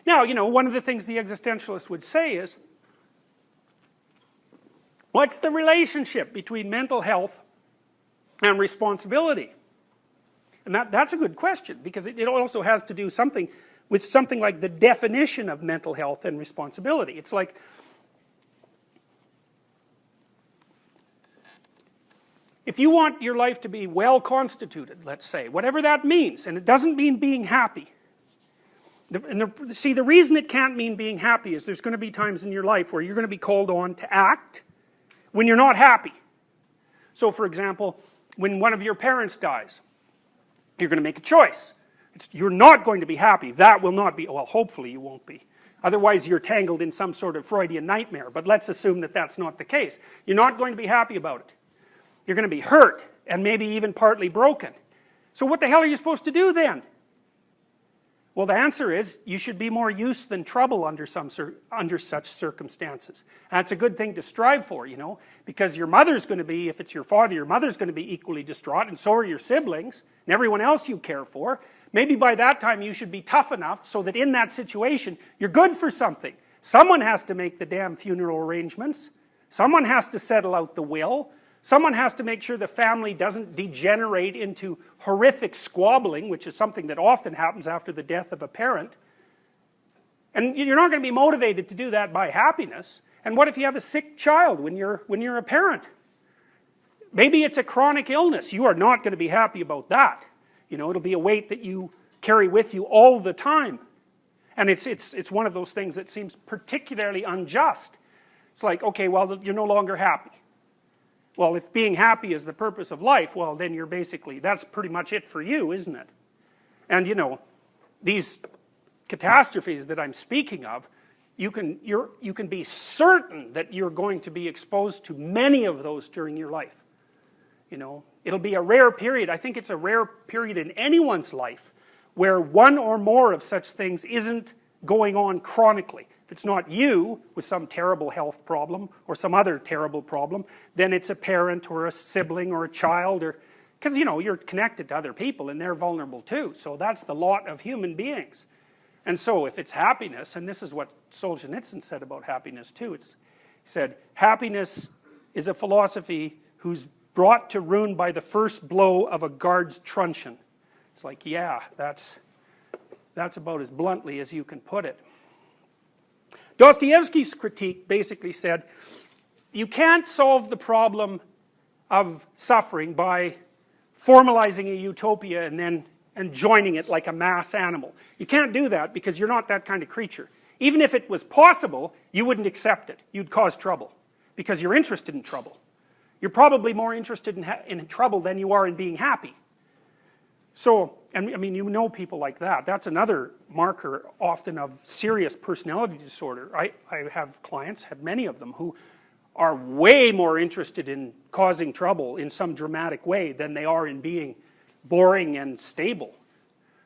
Now, one of the things the existentialists would say is, what's the relationship between mental health and responsibility? And that's a good question, because it also has to do with something like the definition of mental health and responsibility. It's like, if you want your life to be well constituted, let's say, whatever that means, and it doesn't mean being happy. See, the reason it can't mean being happy is there's going to be times in your life where you're going to be called on to act when you're not happy. So, for example, when one of your parents dies, you're going to make a choice. You're not going to be happy. That will not be, well, hopefully you won't be. Otherwise you're tangled in some sort of Freudian nightmare, but let's assume that that's not the case. You're not going to be happy about it. You're going to be hurt, and maybe even partly broken. So what the hell are you supposed to do then? Well, the answer is, you should be more use than trouble under such circumstances. That's a good thing to strive for, because your mother's going to be, if it's your father, your mother's going to be equally distraught, and so are your siblings, and everyone else you care for. Maybe by that time you should be tough enough so that in that situation, you're good for something. Someone has to make the damn funeral arrangements. Someone has to settle out the will. Someone has to make sure the family doesn't degenerate into horrific squabbling, which is something that often happens after the death of a parent. And you're not going to be motivated to do that by happiness. And what if you have a sick child when you're a parent? Maybe it's a chronic illness. You are not going to be happy about that. It'll be a weight that you carry with you all the time. And it's one of those things that seems particularly unjust. It's like, okay, well, you're no longer happy. Well, if being happy is the purpose of life, well, then that's pretty much it for you, isn't it? And these catastrophes that I'm speaking of, you can be certain that you're going to be exposed to many of those during your life. It'll be a rare period. I think it's a rare period in anyone's life where one or more of such things isn't going on chronically. If it's not you with some terrible health problem or some other terrible problem, then it's a parent or a sibling or a child, because you're connected to other people and they're vulnerable too. So that's the lot of human beings. And so if it's happiness, and this is what Solzhenitsyn said about happiness too, he said, happiness is a philosophy who's brought to ruin by the first blow of a guard's truncheon. It's like, yeah, that's about as bluntly as you can put it. Dostoevsky's critique basically said, you can't solve the problem of suffering by formalizing a utopia and joining it like a mass animal. You can't do that because you're not that kind of creature. Even if it was possible, you wouldn't accept it. You'd cause trouble because you're interested in trouble. You're probably more interested in trouble than you are in being happy. So, and I mean, people like that. That's another marker often of serious personality disorder. I have clients, have many of them, who are way more interested in causing trouble in some dramatic way than they are in being boring and stable.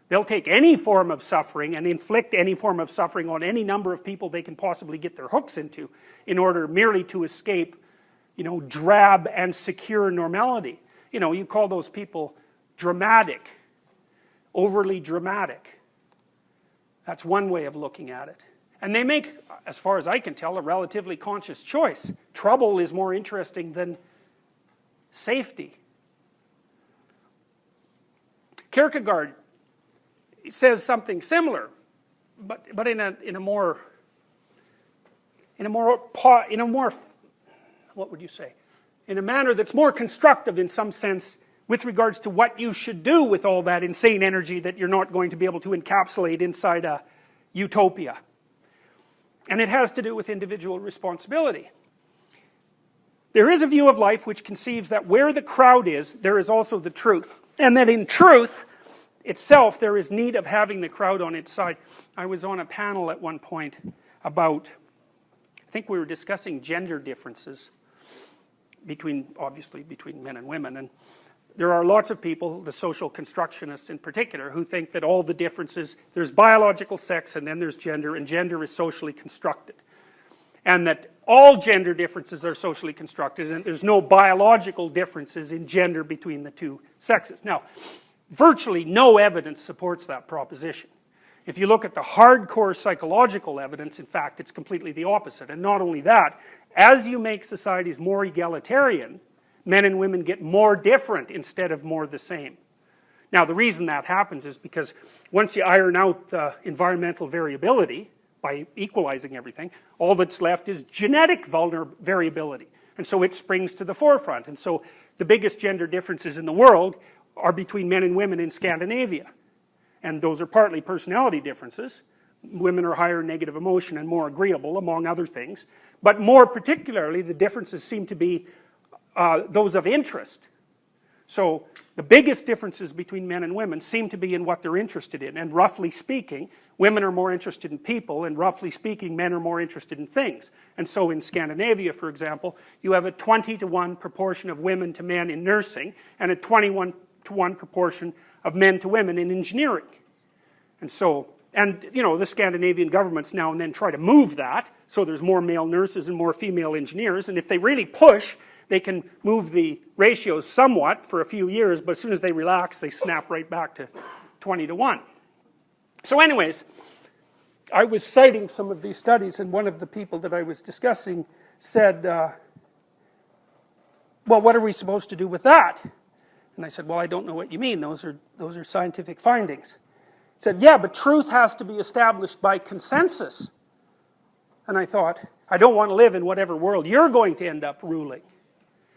They'll take any form of suffering and inflict any form of suffering on any number of people they can possibly get their hooks into in order merely to escape, drab and secure normality. You call those people dramatic. Overly dramatic. That's one way of looking at it. And they make, as far as I can tell, a relatively conscious choice. Trouble is more interesting than safety. Kierkegaard says something similar, but in a more what would you say? In a manner that's more constructive in some sense, with regards to what you should do with all that insane energy that you're not going to be able to encapsulate inside a utopia. And it has to do with individual responsibility. There is a view of life which conceives that where the crowd is, there is also the truth. And that in truth itself, there is need of having the crowd on its side. I was on a panel at one point about, I think we were discussing gender differences obviously between men and women. And there are lots of people, the social constructionists in particular, who think that all the differences, there's biological sex and then there's gender, and gender is socially constructed. And that all gender differences are socially constructed, and there's no biological differences in gender between the two sexes. Now, virtually no evidence supports that proposition. If you look at the hardcore psychological evidence, in fact, it's completely the opposite. And not only that, as you make societies more egalitarian, men and women get more different instead of more the same. Now, the reason that happens is because once you iron out the environmental variability by equalizing everything, all that's left is genetic variability. And so it springs to the forefront. And so the biggest gender differences in the world are between men and women in Scandinavia. And those are partly personality differences. Women are higher in negative emotion and more agreeable, among other things. But more particularly, the differences seem to be those of interest. So the biggest differences between men and women seem to be in what they're interested in. And roughly speaking, women are more interested in people, and roughly speaking, men are more interested in things. And so in Scandinavia, for example, you have a 20-to-1 proportion of women to men in nursing, and a 21-to-1 proportion of men to women in engineering. And so, and you know, the Scandinavian governments now and then try to move that, so there's more male nurses and more female engineers, and if they really push, they can move the ratios somewhat for a few years, but as soon as they relax, they snap right back to 20-to-1. So anyways, I was citing some of these studies, and one of the people that I was discussing said, well, what are we supposed to do with that? And I said, well, I don't know what you mean. Those are scientific findings. He said, yeah, but truth has to be established by consensus. And I thought, I don't want to live in whatever world you're going to end up ruling.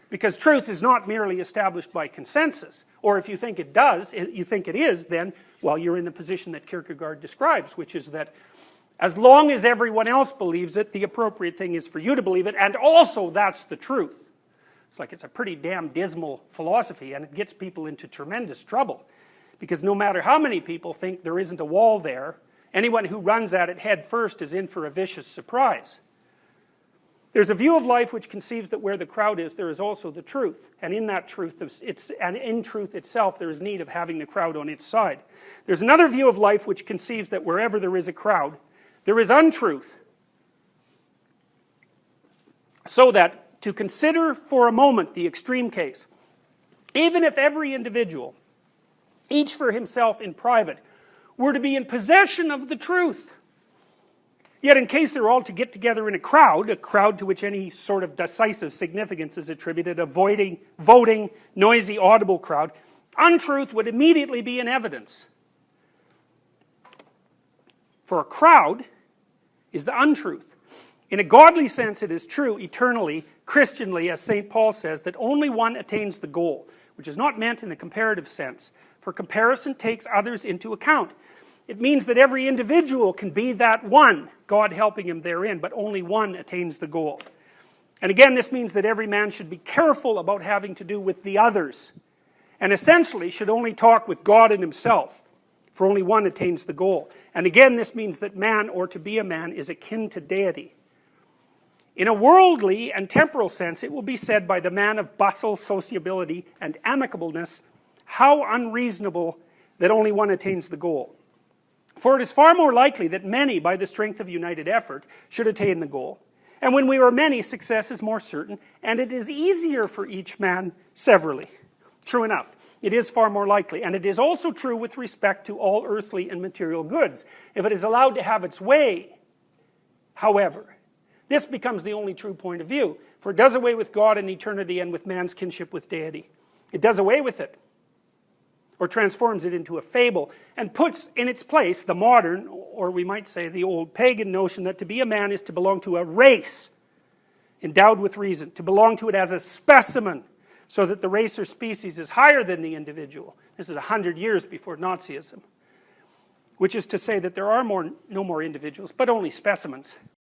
Because truth is not merely established by consensus. Or if you think it does, you think it is, then, well, you're in the position that Kierkegaard describes, which is that as long as everyone else believes it, the appropriate thing is for you to believe it, and also that's the truth. It's like it's a pretty damn dismal philosophy, and it gets people into tremendous trouble. Because no matter how many people think there isn't a wall there, anyone who runs at it head first is in for a vicious surprise. There's a view of life which conceives that where the crowd is, there is also the truth. And in that truth, and in truth itself, there is need of having the crowd on its side. There's another view of life which conceives that wherever there is a crowd, there is untruth. So that, to consider for a moment the extreme case, even if every individual, each for himself in private, were to be in possession of the truth, yet in case they're all to get together in a crowd to which any sort of decisive significance is attributed, a voting, noisy, audible crowd, untruth would immediately be in evidence. For a crowd is the untruth. In a godly sense, it is true eternally, Christianly, as St. Paul says, that only one attains the goal, which is not meant in the comparative sense, for comparison takes others into account. It means that every individual can be that one, God helping him therein, but only one attains the goal. And again, this means that every man should be careful about having to do with the others, and essentially should only talk with God and himself, for only one attains the goal. And again, this means that man, or to be a man, is akin to deity. In a worldly and temporal sense, it will be said by the man of bustle, sociability, and amicableness, how unreasonable that only one attains the goal. For it is far more likely that many, by the strength of united effort, should attain the goal. And when we are many, success is more certain, and it is easier for each man severally. True enough, it is far more likely, and it is also true with respect to all earthly and material goods. If it is allowed to have its way, however, this becomes the only true point of view, for it does away with God and eternity and with man's kinship with deity. It does away with it, or transforms it into a fable, and puts in its place the modern, or we might say the old pagan notion that to be a man is to belong to a race endowed with reason, to belong to it as a specimen, so that the race or species is higher than the individual. This is 100 years before Nazism, which is to say that there are no more individuals, but only specimens.